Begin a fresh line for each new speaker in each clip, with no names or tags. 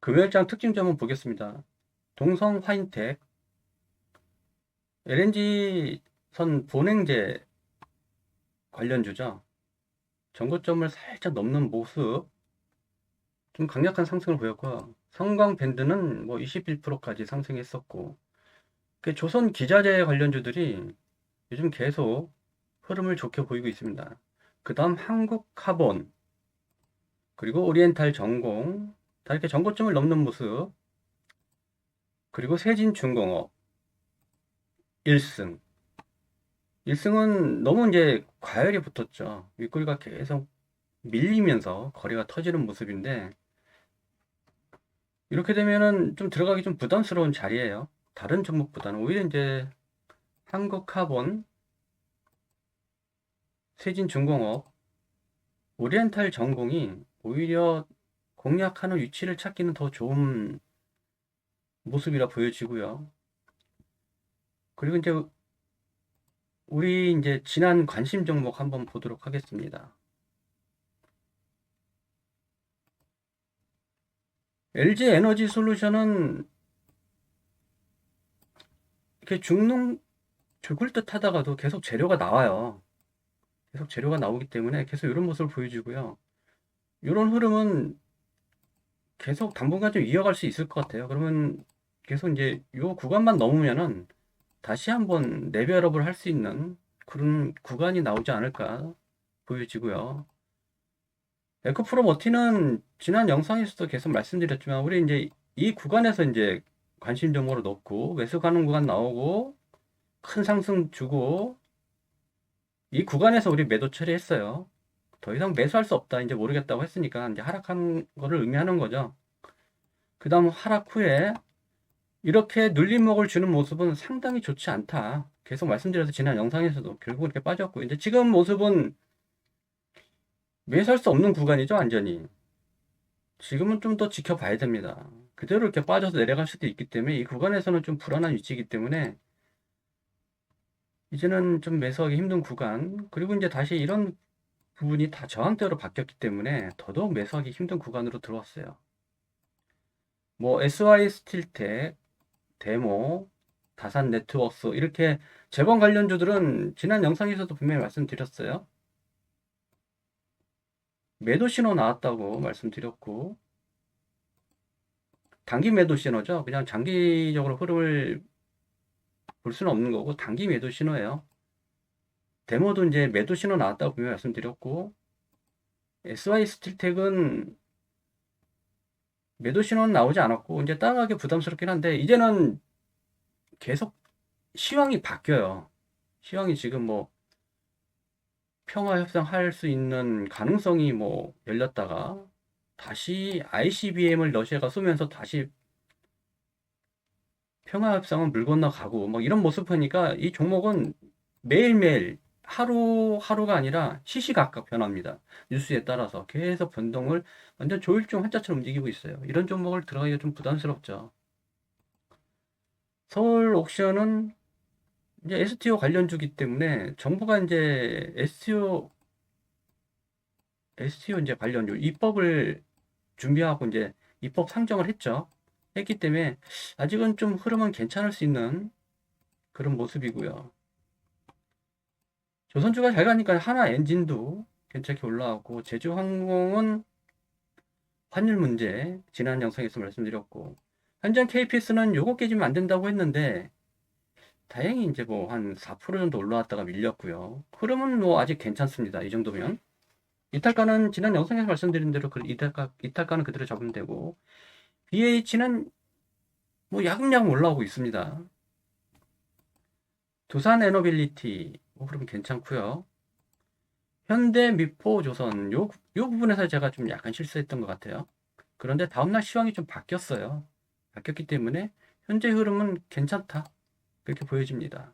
금요일장 특징 좀 한번 보겠습니다. 동성 화인텍, LNG선 본행제 관련주죠. 전고점을 살짝 넘는 모습, 좀 강력한 상승을 보였고요. 성광밴드는 뭐 21%까지 상승했었고, 그 조선 기자재 관련주들이 요즘 계속 흐름을 좋게 보이고 있습니다. 그 다음 한국카본, 그리고 오리엔탈 전공, 다 이렇게 전고점을 넘는 모습, 그리고 세진중공업 1승. 1승은 너무 이제 과열이 붙었죠. 윗꼬리가 계속 밀리면서 거래가 터지는 모습인데, 이렇게 되면은 좀 들어가기 좀 부담스러운 자리예요. 다른 종목보다는 오히려 이제 한국카본, 세진중공업, 오리엔탈 전공이 오히려 공략하는 위치를 찾기는 더 좋은 모습이라 보여지고요. 그리고 이제 우리 이제 지난 관심 종목 한번 보도록 하겠습니다. LG 에너지 솔루션은 이렇게 죽을 듯 하다가도 계속 재료가 나와요. 계속 재료가 나오기 때문에 계속 이런 모습을 보여주고요. 이런 흐름은 계속 당분간 좀 이어갈 수 있을 것 같아요. 그러면 계속 이제 이 구간만 넘으면은 다시 한번 레벨업을 할 수 있는 그런 구간이 나오지 않을까 보여지고요. 에코프로 머티는 지난 영상에서도 계속 말씀드렸지만 우리 이제 이 구간에서 이제 관심 종목으로 넣고 매수 가는 구간 나오고 큰 상승 주고 이 구간에서 우리 매도 처리했어요. 더 이상 매수할 수 없다. 이제 모르겠다고 했으니까 이제 하락한 거를 의미하는 거죠. 그 다음 하락 후에 이렇게 눌림목을 주는 모습은 상당히 좋지 않다. 계속 말씀드려서 지난 영상에서도 결국 이렇게 빠졌고 이제 지금 모습은 매수할 수 없는 구간이죠, 완전히. 지금은 좀 더 지켜봐야 됩니다. 그대로 이렇게 빠져서 내려갈 수도 있기 때문에 이 구간에서는 좀 불안한 위치이기 때문에 이제는 좀 매수하기 힘든 구간, 그리고 이제 다시 이런 부분이 다 저항대로 바뀌었기 때문에 더더욱 매수하기 힘든 구간으로 들어왔어요. 뭐 SY 스틸텍, 데모, 다산 네트워크스 이렇게 재건 관련주들은 지난 영상에서도 분명히 말씀드렸어요. 매도 신호 나왔다고 말씀드렸고 단기 매도 신호죠. 그냥 장기적으로 흐름을 볼 수는 없는 거고 단기 매도 신호예요. 데모도 이제 매도 신호 나왔다고 분명히 말씀드렸고 SY 스틸텍은 매도 신호는 나오지 않았고 이제 따라가기 부담스럽긴 한데 이제는 계속 시황이 바뀌어요. 시황이 지금 뭐 평화 협상할 수 있는 가능성이 뭐 열렸다가 다시 ICBM을 러시아가 쏘면서 다시 평화 협상은 물 건너가고 뭐 이런 모습 보니까 이 종목은 매일매일 하루하루가 아니라 시시각각 변합니다. 뉴스에 따라서 계속 변동을 완전 조일종 한자처럼 움직이고 있어요. 이런 종목을 들어가기가 좀 부담스럽죠. 서울 옥션은 이제 STO 관련주기 때문에 정부가 이제 STO 이제 관련주 입법을 준비하고 이제 입법 상정을 했죠. 했기 때문에 아직은 좀 흐름은 괜찮을 수 있는 그런 모습이고요. 조선주가 잘 가니까 하나 엔진도 괜찮게 올라왔고 제주항공은 환율 문제 지난 영상에서 말씀드렸고 현장 KPS는 요거 깨지면 안 된다고 했는데 다행히 이제 뭐 한 4% 정도 올라왔다가 밀렸고요. 흐름은 뭐 아직 괜찮습니다. 이 정도면. 이탈가는 지난 영상에서 말씀드린 대로 그 이탈가는 그대로 잡으면 되고 BH는 뭐 야금야금 올라오고 있습니다. 두산 에너빌리티 뭐 흐름 괜찮고요. 현대 미포 조선 요 부분에서 제가 좀 약간 실수했던 것 같아요. 그런데 다음날 시황이 좀 바뀌었어요. 바뀌었기 때문에 현재 흐름은 괜찮다. 그렇게 보여집니다.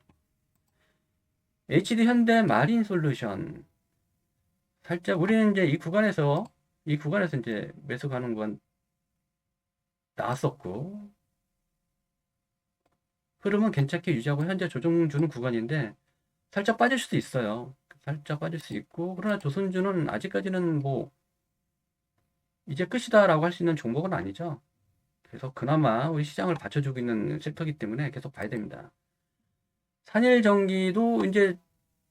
HD 현대 마린 솔루션 살짝 우리는 이제 이 구간에서 이제 매수 가는 건 나왔었고 흐름은 괜찮게 유지하고 현재 조정 주는 구간인데 살짝 빠질 수도 있어요. 살짝 빠질 수 있고 그러나 조선주는 아직까지는 뭐 이제 끝이다라고 할 수 있는 종목은 아니죠. 계속 그나마 우리 시장을 받쳐주고 있는 섹터이기 때문에 계속 봐야 됩니다. 산일전기도 이제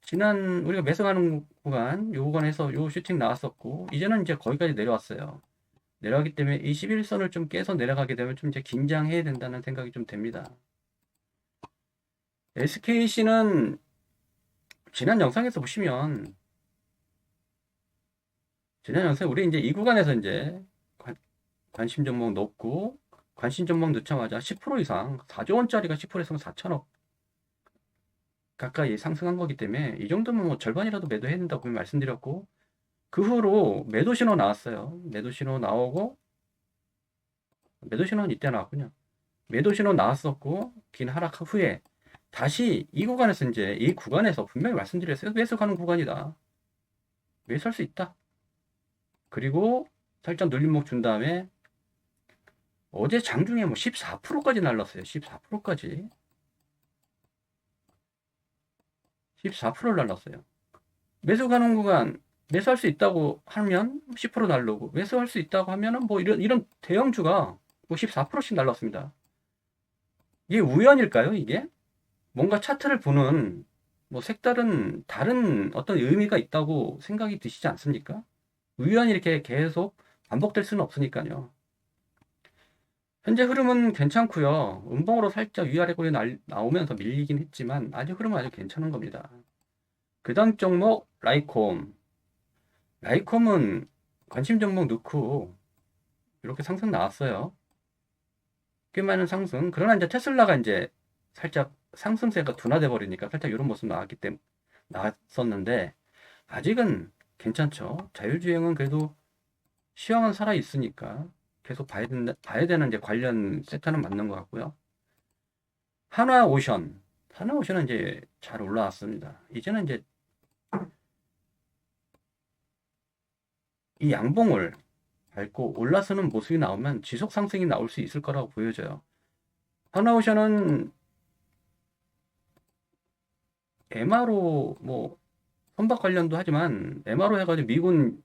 지난 우리가 매수하는 구간, 요 구간에서 요 슈팅 나왔었고, 이제는 이제 거기까지 내려왔어요. 내려가기 때문에 21선을 좀 깨서 내려가게 되면 좀 이제 긴장해야 된다는 생각이 좀 됩니다. SKC는 지난 영상에서 보시면, 지난 영상에 우리 이제 이 구간에서 이제 관심 종목 넣고, 관심 종목 넣자마자 10% 이상, 4조 원짜리가 10% 이상 4천억 가까이 상승한 거기 때문에 이 정도면 뭐 절반이라도 매도해야 된다고 말씀드렸고, 그 후로 매도 신호 나왔어요. 매도 신호 나오고, 매도 신호는 이때 나왔군요. 매도 신호 나왔었고, 긴 하락 후에 다시 이 구간에서 이제 이 구간에서 분명히 말씀드렸어요. 매수 가는 구간이다. 매수할 수 있다. 그리고 살짝 눌림목 준 다음에 어제 장중에 뭐 14%까지 날랐어요. 14%까지. 14%를 날랐어요. 매수 가는 구간 매수할 수 있다고 하면 10% 날르고 매수할 수 있다고 하면은 뭐 이런 대형주가 뭐 14%씩 날랐습니다. 이게 우연일까요, 이게? 뭔가 차트를 보는 뭐 색다른 다른 어떤 의미가 있다고 생각이 드시지 않습니까? 우연히 이렇게 계속 반복될 수는 없으니까요. 현재 흐름은 괜찮고요. 음봉으로 살짝 위아래 골이 나오면서 밀리긴 했지만 아직 흐름은 아주 괜찮은 겁니다. 그 다음 종목 라이콤. 라이콤은 관심 종목 넣고 이렇게 상승 나왔어요. 꽤 많은 상승. 그러나 이제 테슬라가 이제 살짝 상승세가 둔화돼 버리니까 살짝 이런 모습 나왔었는데 아직은 괜찮죠. 자율주행은 그래도 시황은 살아 있으니까 계속 봐야 되는 이제 관련 섹터는 맞는 것 같고요. 한화오션. 한화오션은 이제 잘 올라왔습니다. 이제는 이제 이 양봉을 밟고 올라서는 모습이 나오면 지속 상승이 나올 수 있을 거라고 보여져요. 한화오션은 MRO 뭐 선박 관련도 하지만 MRO 해가지고 미군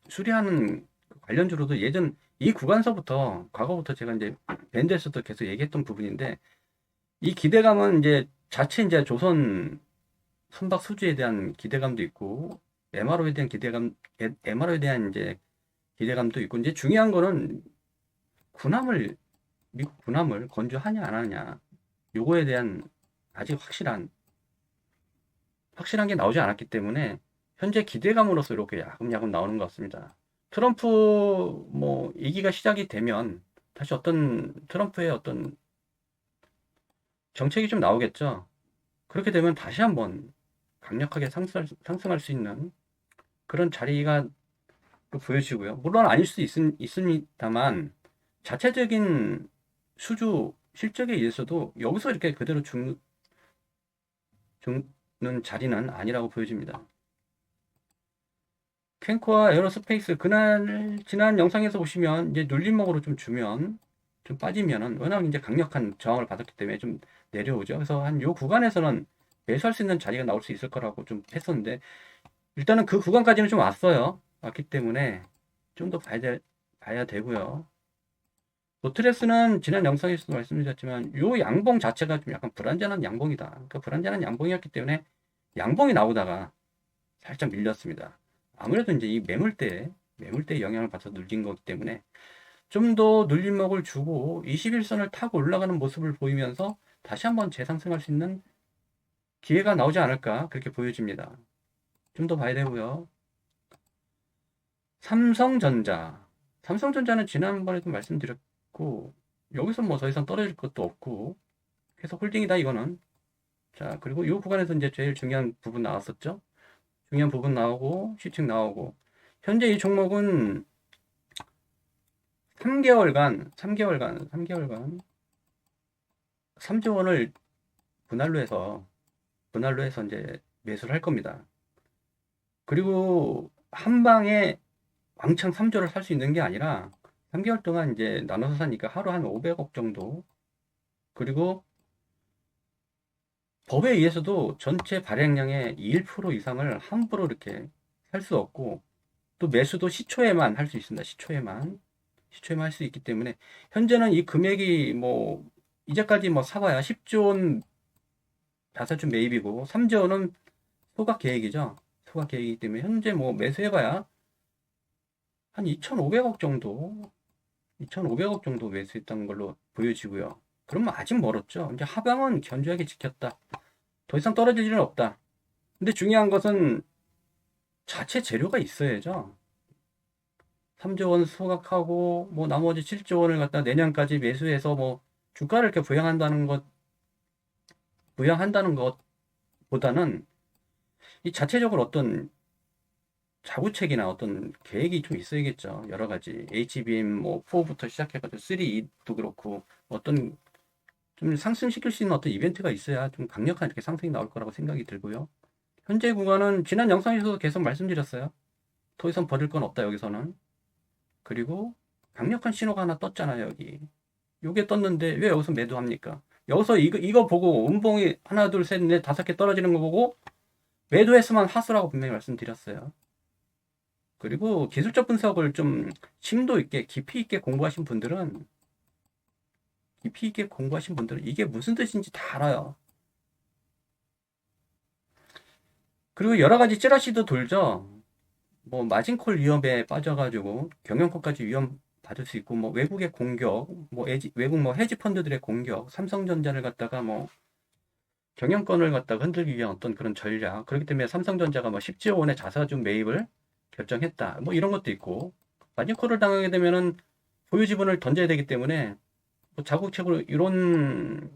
수리하는 관련주로도 예전 이 구간서부터 과거부터 제가 이제 밴드에서도 계속 얘기했던 부분인데 이 기대감은 이제 자체 이제 조선 선박 수주에 대한 기대감도 있고 MRO에 대한 기대감, MRO에 대한 이제 기대감도 있고 이제 중요한 거는 군함을 미국 군함을 건조하냐 안 하냐 요거에 대한 아직 확실한 게 나오지 않았기 때문에 현재 기대감으로서 이렇게 야금야금 나오는 것 같습니다. 트럼프 뭐 이기가 시작이 되면 다시 어떤 트럼프의 어떤 정책이 좀 나오겠죠. 그렇게 되면 다시 한번 강력하게 상승할 수 있는 그런 자리가 보여지고요. 물론 아닐 수 있습니다만 자체적인 수주 실적에 의해서도 여기서 이렇게 그대로 죽는 자리는 아니라고 보여집니다. 캔코와 에어로스페이스 그날 지난 영상에서 보시면 이제 눌림목으로 좀 빠지면은 워낙 이제 강력한 저항을 받았기 때문에 좀 내려오죠. 그래서 한 요 구간에서는 매수할 수 있는 자리가 나올 수 있을 거라고 좀 했었는데 일단은 그 구간까지는 좀 왔기 때문에 좀 더 봐야 되고요. 노트레스는 지난 영상에서도 말씀드렸지만 요 양봉 자체가 좀 약간 불안전한 양봉이다. 그러니까 불안전한 양봉이었기 때문에 양봉이 나오다가 살짝 밀렸습니다. 아무래도 이제 이 매물대의 영향을 받아서 눌린 거기 때문에 좀 더 눌림목을 주고 21선을 타고 올라가는 모습을 보이면서 다시 한번 재상승할 수 있는 기회가 나오지 않을까 그렇게 보여집니다. 좀 더 봐야 되고요. 삼성전자는 지난번에도 말씀드렸고 여기서 뭐 더 이상 떨어질 것도 없고 계속 홀딩이다 이거는. 자, 그리고 이 구간에서 이제 제일 중요한 부분 나왔었죠. 중요한 부분 나오고 슈팅 나오고 현재 이 종목은 3개월간 3조 원을 분할로 해서 이제 매수를 할 겁니다. 그리고 한 방에 왕창 3조를 살 수 있는 게 아니라 3개월 동안 이제 나눠서 사니까 하루 한 500억 정도. 그리고 법에 의해서도 전체 발행량의 1% 이상을 함부로 이렇게 살 수 없고 또 매수도 시초에만 할 수 있습니다. 시초에만 할 수 있기 때문에 현재는 이 금액이 뭐 이제까지 뭐 사봐야 10조 원 자사주 매입이고 3조 원은 소각 계획이죠. 소각 계획이기 때문에 현재 뭐 매수해봐야 한 2,500억 정도, 2,500억 정도 매수했던 걸로 보여지고요. 그러면 아직 멀었죠. 이제 하방은 견조하게 지켰다. 더 이상 떨어질 일은 없다. 근데 중요한 것은 자체 재료가 있어야죠. 3조 원 소각하고 뭐 나머지 7조 원을 갖다 내년까지 매수해서 뭐 주가를 이렇게 부양한다는 것보다는 이 자체적으로 어떤 자구책이나 어떤 계획이 좀 있어야겠죠. 여러 가지 HBM 뭐 4부터 시작해가지고 3도 그렇고 어떤 좀 상승시킬 수 있는 어떤 이벤트가 있어야 좀 강력한 이렇게 상승이 나올 거라고 생각이 들고요. 현재 구간은 지난 영상에서도 계속 말씀드렸어요. 더 이상 버릴 건 없다 여기서는. 그리고 강력한 신호가 하나 떴잖아요 여기. 요게 떴는데 왜 여기서 매도합니까? 여기서 이거 보고 음봉이 하나 둘 셋 넷 다섯 개 떨어지는 거 보고 매도했으면 하수라고 분명히 말씀드렸어요. 그리고 기술적 분석을 좀 심도 있게 깊이 있게 공부하신 분들은 이게 무슨 뜻인지 다 알아요. 그리고 여러 가지 찌라시도 돌죠. 뭐 마진콜 위험에 빠져가지고 경영권까지 위험 받을 수 있고 뭐 외국의 공격, 뭐 외국 뭐 헤지 펀드들의 공격, 삼성전자를 갖다가 뭐 경영권을 갖다가 흔들기 위한 어떤 그런 전략. 그렇기 때문에 삼성전자가 뭐 10조 원의 자사주 매입을 결정했다. 뭐 이런 것도 있고 마진콜을 당하게 되면은 보유 지분을 던져야 되기 때문에 뭐 자국책으로 이런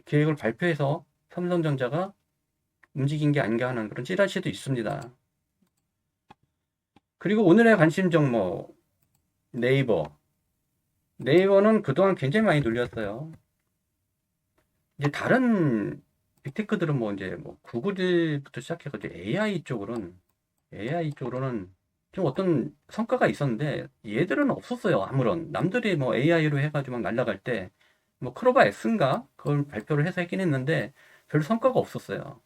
계획을 발표해서 삼성전자가 움직인 게 아닌가 하는 그런 찌라시도 있습니다. 그리고 오늘의 관심 종목 네이버. 네이버는 그동안 굉장히 많이 눌렸어요. 이제 다른 빅테크들은 뭐 이제 뭐 구글부터 시작해가지고 AI 쪽으로는 좀 어떤 성과가 있었는데 얘들은 없었어요. 아무런 남들이 뭐 AI로 해가지고 막 날아갈 때 뭐 크로바 X인가 그걸 발표를 해서 했긴 했는데 별 성과가 없었어요.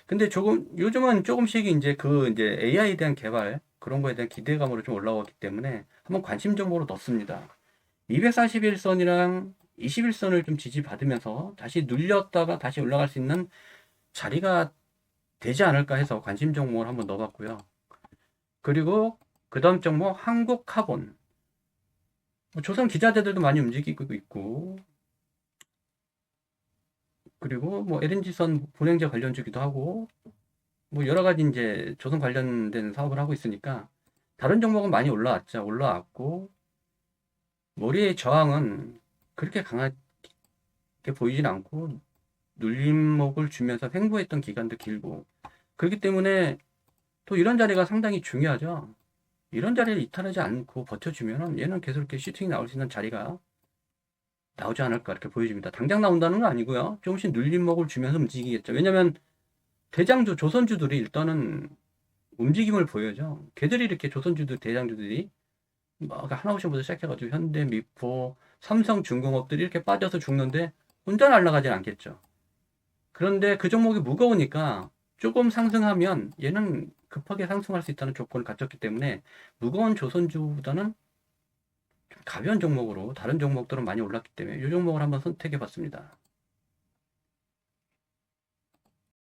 근데 요즘은 조금씩 이제 AI에 대한 개발 그런 거에 대한 기대감으로 좀 올라왔기 때문에 한번 관심 정보로 넣습니다. 241선이랑 21선을 좀 지지받으면서 다시 눌렸다가 다시 올라갈 수 있는 자리가 되지 않을까 해서 관심 종목을 한번 넣어봤고요. 그리고 그 다음 종목 한국카본. 조선 기자재들도 많이 움직이고 있고, 그리고 뭐 LNG선 분행제 관련주기도 하고, 뭐 여러 가지 이제 조선 관련된 사업을 하고 있으니까 다른 종목은 많이 올라왔고, 머리의 저항은 그렇게 강하게 보이진 않고, 눌림목을 주면서 횡보했던 기간도 길고, 그렇기 때문에 또 이런 자리가 상당히 중요하죠. 이런 자리를 이탈하지 않고 버텨주면은 얘는 계속 이렇게 슈팅이 나올 수 있는 자리가 나오지 않을까 이렇게 보여집니다. 당장 나온다는 건 아니고요. 조금씩 눌림목을 주면서 움직이겠죠. 왜냐면 대장주, 조선주들이 일단은 움직임을 보여죠. 걔들이 이렇게 조선주들, 대장주들이 막 하나오션부터 시작해가지고 현대, 미포, 삼성중공업들이 이렇게 빠져서 죽는데 혼자 날아가진 않겠죠. 그런데 그 종목이 무거우니까 조금 상승하면 얘는 급하게 상승할 수 있다는 조건을 갖췄기 때문에 무거운 조선주보다는 좀 가벼운 종목으로 다른 종목들은 많이 올랐기 때문에 이 종목을 한번 선택해 봤습니다.